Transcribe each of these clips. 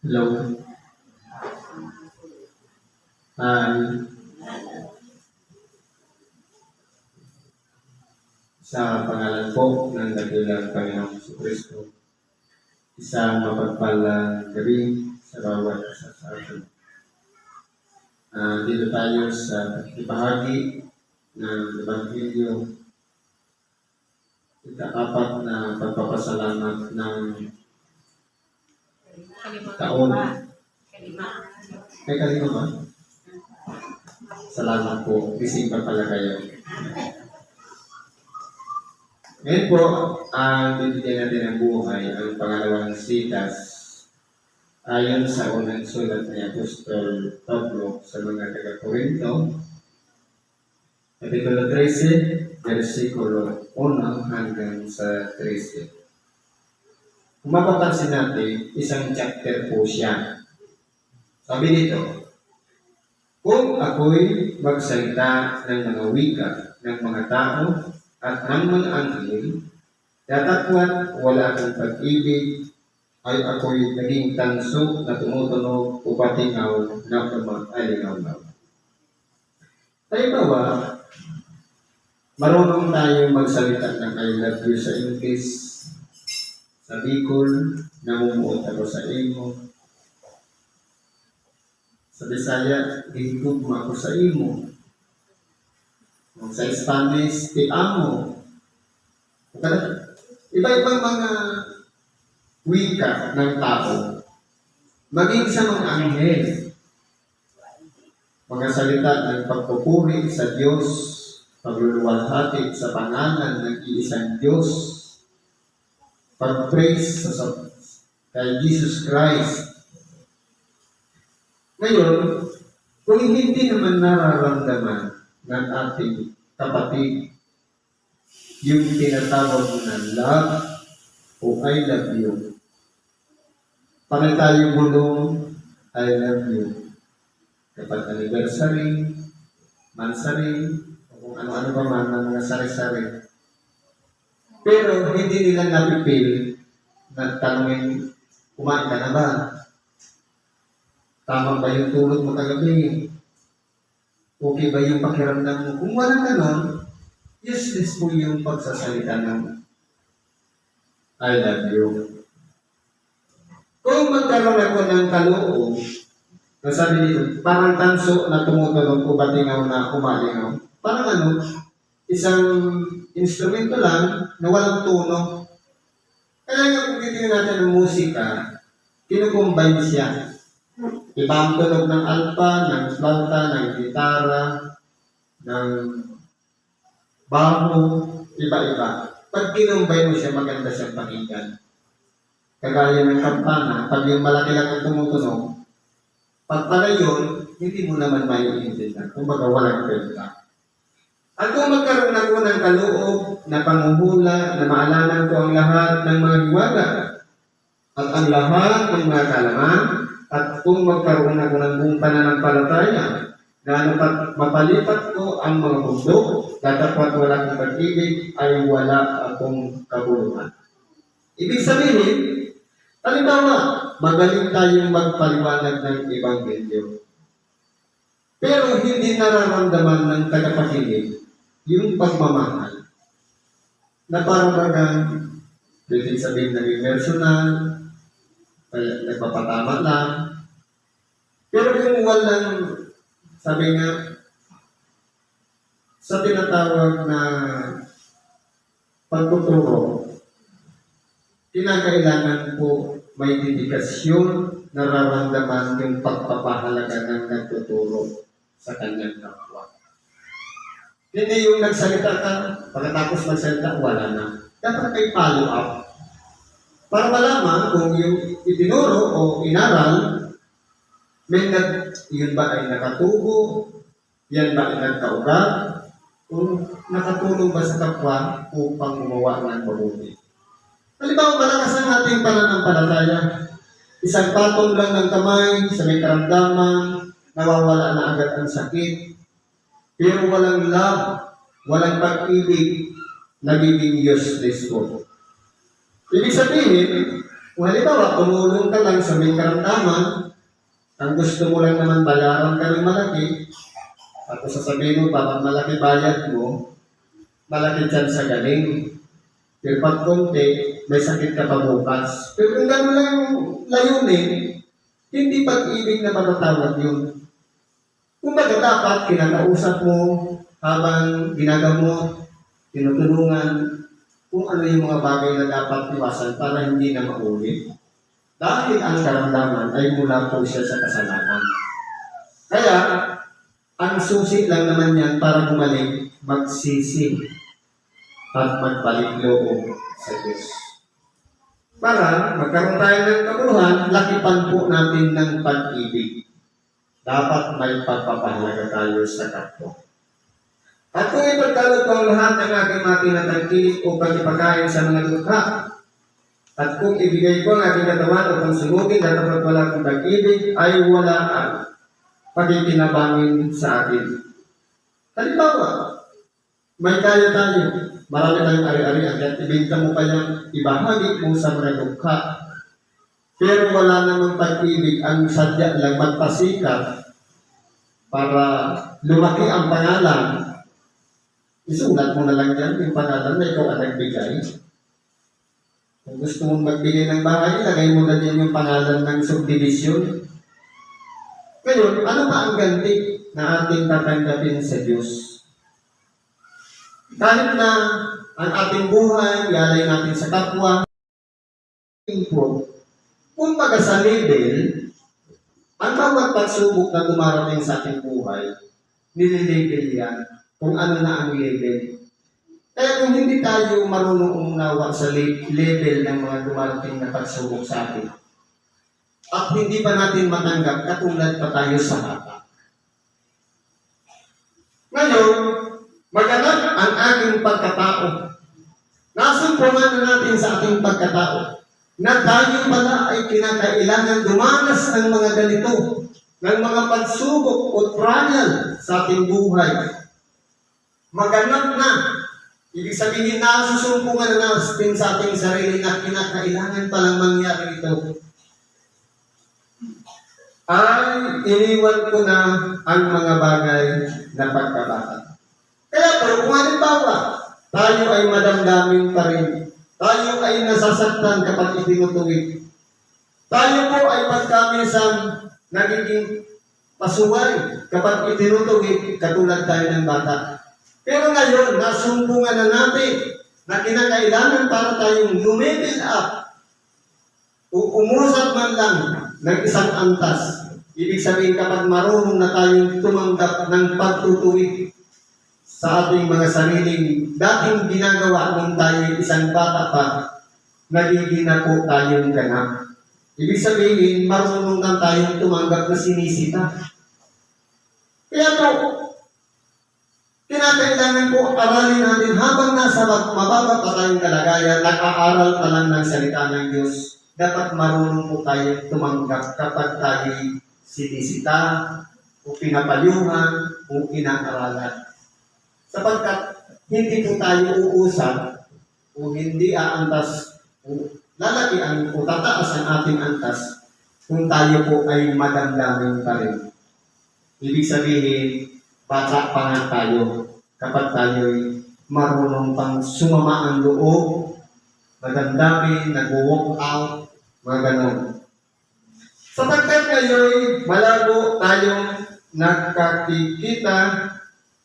Hello. Hi. Sa pangalan po ng dakilang Panginoong Jesucristo, isang mapagpalang gabi sa bawat isa sa atin. Dito tayo sa ibahagi ng Ebanghelyo, ika-apat na pagpapasalamat ng taon. May kalima ba? Salamat po. Gising pa pala kayo. Ngayon po, ang bibigyan natin ng buhay, ang pangalawang sitas, ayon sa unang sulat ni Apostol Pablo sa mga taga-Corinto, Kapitulo 13, versikulo 1 hanggang sa 13. Kung mapapansin natin, isang chapter po siya. Sabi dito, kung ako'y magsalita ng mga wika ng mga tao at ng mga anghel, datapwat wala akong pag-ibig, ay ako'y naging tanso na tumutunog o patingaw na alinaw-naw. Halimbawa, marunong tayo magsalita ng I love you sa English, sa Bicol, namumuot ako sa imo. Sa Bisaya, higugma ako sa imo. Sa Spanish, te amo. Iba-ibang mga wika ng tao. Maging sa mga anghel. Mga salita ng pagpupuri sa Diyos, pagluluwalhati sa pangalan ng iisang Diyos, pag-praise kay Jesus Christ. Ngayon, kung hindi naman nararamdaman ng ating kapatid yung tinatawag na love o I love you, paano tayo bulong I love you? Kapag anniversary, mansary, o kung ano-ano pa man ng mga sari-sari. Pero hindi nila napipil na tanongin, kumain ka na ba? Tama ba yung tulog mo kagabi? Okay ba yung pakiramdam mo? Kung walang ganon, useless po yung pagsasalita ng I love you. Kung magkaroon ako ng kaloob, sabi dito, parang tanso na tumutunog o batingaw na umalingaw. Parang ano, isang instrumento lang na walang tono. Kaya nga kung titignan natin ng musika, kinukumbine siya. Iba ang tunog ng alpa, ng flauta, ng gitara, ng baho, iba-iba. Pag kinumbine mo siya, maganda siyang pakinggan. Kagaya ng kampana, pag yung malaki lang ang tumutunog, pag pala yun, hindi mo naman maiintindihan. Kumbaga, walang kwenta. At kung magkaroon ako ng kaloob na panghuhula, na maalaman ko ang lahat ng mga hiwaga, at ang lahat ng mga kalaman, at kung magkaroon ako ng buong pananampalataya, na mapalipat ko ang mga bundok, datapwat wala akong pag-ibig, ay wala akong kabuluhan. Ibig sabihin, halimbawa, magaling tayong magpaliwanag ng Ebanghelyo. Pero hindi nararamdaman ng tagapakinig yung pagmamahal. Na parang bagang, pwede sabihin naging personal, nagpapatama lang. Pero kung walang, sabi nga, sa tinatawag na pagtuturo, kinakailangan po may dedikasyon, nararamdaman yung pagpapahalaga ng nagtuturo sa kanyang kapwa. Hindi yung nagsalita ka, pagkatapos magsalita, wala na. Dapat may follow up. Para malaman kung yung itinuro o inaral, yun ba ay nakatubo, yan ba ay nagkaugat, kung nakatulong ba sa kapwa upang gumawa ng mabuti. Halimbawa, malakas ang ating pananampalataya. Isang patong lang ng kamay sa may karamdaman, nawawala na agad ang sakit. Pero walang love, walang pag-ibig, nagiging useless po. Ibig sabihin, Kung halimbawa, tumulong ka lang sa may karamdaman, ang gusto mo lang naman bayaran ka ng malaki, tapos sasabihin mo, parang malaki bayad mo, malaki dyan sa galing. Pero pag konti, may sakit ka pa bukas. Pero kung gano'n lang yung layunin, hindi pag-ibig na matatawag yun. Kung baga dapat, kinakausap mo habang ginagamot, tinutulungan, kung ano yung mga bagay na dapat iwasan para hindi na maulit. Dahil ang karamdaman ay mula po siya sa kasalanan. Kaya, ang susi lang naman yan para bumalik, magsisi at magbalik loob sa Diyos. Para magkaroon tayo ng kabuluhan, lakipan po natin ng pag-ibig. Dapat may pagpapahalaga tayo sa kapwa. At kung ipagkalog ko ang lahat ng aking mga tinatangkilik upang ipagkain sa mga dukha, at kung ibigay ko ang aking katawan upang sunugin at dapat wala akong pag-ibig, ay wala ang pagkikinabangin sa akin. Halimbawa, may kaya tayo, marami tayong ari-ari at ibigta mo pa yung ibahagi mo sa mga dukha. Pero wala namang pag-ibig, ang sadya lang magpasikat para lumaki ang pangalan. Isulat mo na lang yan, yung pangalan na ikaw ang nagbigay. Kung gusto mong magbigay ng bahay, ilagay mo na din yung pangalan ng subdivision. Ngayon, ano pa ang ganti na ating tatanggapin sa Diyos? Kahit na ang ating buhay, yalay natin sa kapwa, kung baga sa level, ang bawat pagsubok na dumarating sa ating buhay, nililabel yan kung ano na ang level. Kaya kung hindi tayo marunong umunawa sa level ng mga dumarating na pagsubok sa atin, at hindi pa natin matanggap, katulad pa tayo sa bata. Ngayon, maganap ang ating pagkatao. Nasumpungan na natin sa ating pagkatao na tayo pala ay kinakailangan dumanas ng mga ganito, ng mga pagsubok o trial sa ating buhay. Maganap na. Ibig sabihin na susumpungan na natin sa ating sarili na kinakailangan palang mangyari ito. Ay iniwan ko na ang mga bagay na pagkabata. Kaya pero kung halimbawa, tayo ay madamdamin pa rin. Tayo ay nasasaktan kapag itinutuwid. Tayo po ay pagkamisang nagiging pasuway kapag itinutuwid katulad tayo ng bata. Pero ngayon, nasumbungan na natin na kinakailangan para tayong lumibin up o umusap man lang ng isang antas. Ibig sabihin kapag marunong na tayong tumanggap ng pagtutuwid sa ating mga sariling dating ginagawa nung tayo isang bata pa, nagiging na po tayong ganap. Ibig sabihin, marunong na tayong tumanggap na sinisita. Kaya po, kinakailangan po aralin natin habang nasa mababa pa tayong kalagayan, nag-aaral pa lang ng salita ng Diyos, dapat marunong po tayo tumanggap kapag tayo sinisita o pinapayuhan o inaaralan. Sapagkat hindi po tayo uusap o hindi aantas o lalaki ang o tataas ang ating antas kung tayo po ay madamdamin pa rin. Ibig sabihin, bata pa nga tayo kapag tayo'y marunong pang sumama ang loob, madamdamin, nag-walk out, mga ganon. Sapagkat ngayon, malabo tayong nagkakikita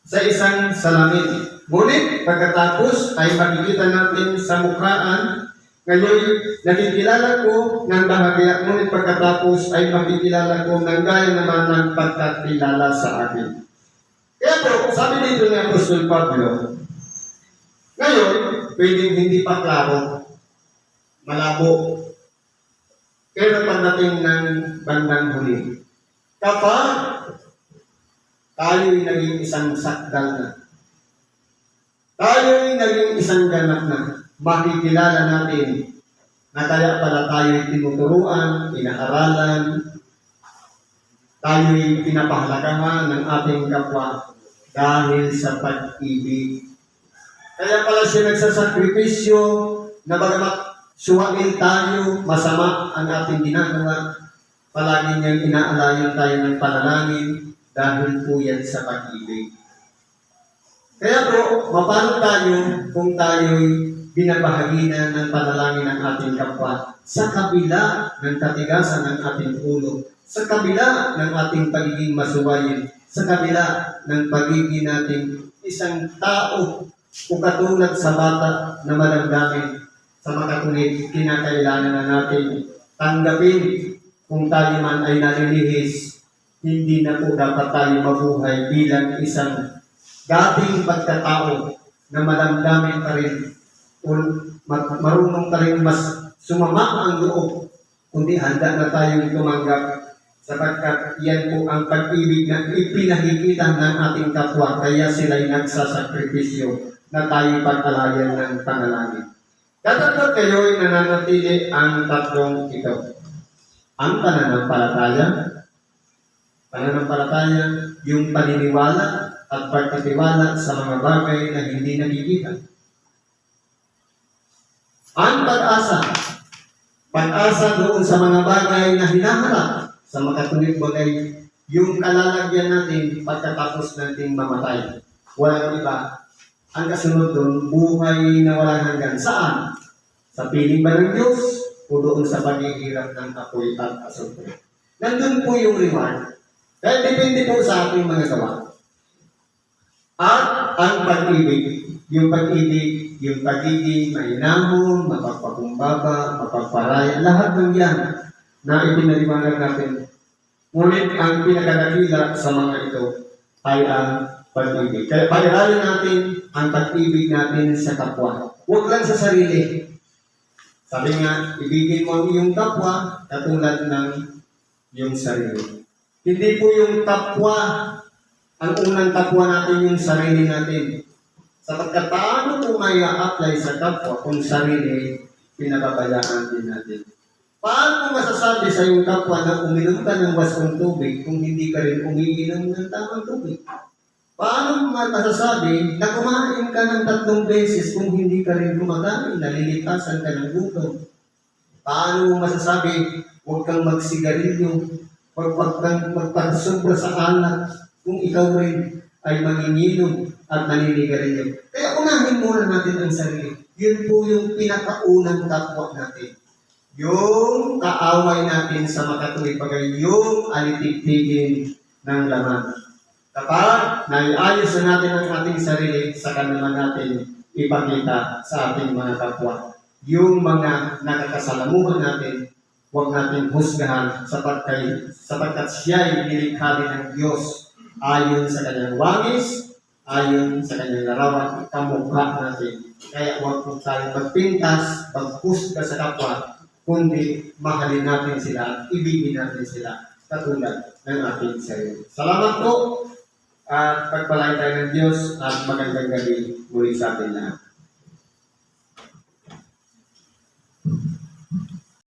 sa isang salamin. Ngunit pagkatapos ay makikita natin sa mukhaan. Ngayon, nakikilala ko ng bahagya, ngunit pagkatapos ay makikilala ko ng gaya naman ng pagkakilala sa akin. Kaya po, sabi dito ni Apostol Pablo, ngayon, pwedeng hindi pa klaro, malabo. Pero pagdating ng bandang huli, kapag tayo'y naging isang sakdal na, tayo'y naging isang ganap na, makikilala natin na kaya pala tayo'y tinuturuan, inaaralan, tayo'y pinapahalagahan ng ating kapwa dahil sa pag-ibig. Kaya pala siya nagsasakripisyo na bagamat suwain tayo, masama ang ating ginagawa, palagi niyang inaalayan tayo ng panalangin dahil po yan sa pag-ibig. Kaya po, mapano tayo kung tayo'y binabahagi na ng panalangin ng ating kapwa sa kabila ng katigasan ng ating ulo, sa kabila ng ating pagiging masuwayin, sa kabila ng pagiging nating isang tao o katulad sa bata na malamdamin sa makatunid, kinakailangan na natin tanggapin kung tayo man ay nalilihis, hindi na po dapat tayo mabuhay bilang isang dating pagkatao na malamdamin pa rin o marunong pa rin mas sumama ang loob, kundi handa na tayong tumanggap sapagkat yan po ang pag-ibig na ipinahikita ng ating kapwa, kaya sila'y nagsasakripisyo na tayo pag-alayan ng panalangin. Dapat kayo'y nananatili ang tatlong ito. Ang pananampalataya, yung paniniwala at pagtitiwala sa mga bagay na hindi nakikita. Ang pag-asa doon sa mga bagay na hinaharap sa makatuwid bagay, yung kalalagyan natin pagkatapos nating mamatay. Walang iba. Ang kasunod doon, buhay na walang hanggan. Saan? Sa piling ba ng Diyos o doon sa paghihirap ng apoy at asupre? Nandun po yung reward. Kaya depende po sa ating mga gawa. At ang pag-ibig, yung pag-ibig, yung pagiging mainahon, mapagpakumbaba, mapagparaya, lahat ng yan na ipinaliwanag natin. Ngunit ang pinakadakila sa mga ito ay ang pag-ibig. Kaya pag-aralin natin ang pag-ibig natin sa kapwa. Huwag lang sa sarili. Sabi nga, ibigin mo ang iyong kapwa katulad ng iyong sarili. Hindi po yung kapwa, ang unang kapwa natin yung sarili natin. Sapagkat paano po may a-apply sa kapwa kung sarili, pinababayaan din natin. Paano masasabi sa iyong kapwa na uminom ka ng wasong tubig kung hindi ka rin umiinom ng tamang tubig? Paano masasabi na kumain ka ng 3 beses kung hindi ka rin kumakain, nalilitasan ka ng gutom? Paano masasabi huwag kang magsigarilyo, huwag kang magpasobra sa alak kung ikaw rin ay manginginom at naninigarilyo? Kaya unahin muna natin ang sarili. Yun po yung pinakaunang kapwa natin. Yung kaaway natin sa makatuwid bagay, yung alitigtigin ng laman. Kapag naiayos na natin ang ating sarili, saka naman natin ipakita sa ating mga kapwa. Yung mga nakakasalamuhan natin, huwag natin husgahan sapagkat siya ay nilikha din ng Diyos ayon sa kanyang wangis, ayon sa kanyang larawan, kamukha natin. Kaya huwag po tayong magpintas, maghusga sa kapwa, kundi mahalin natin sila at ibigin natin sila katulad ng ating sarili. Salamat po at pagpalain tayo ng Diyos at magandang gabi muli sa atin lahat.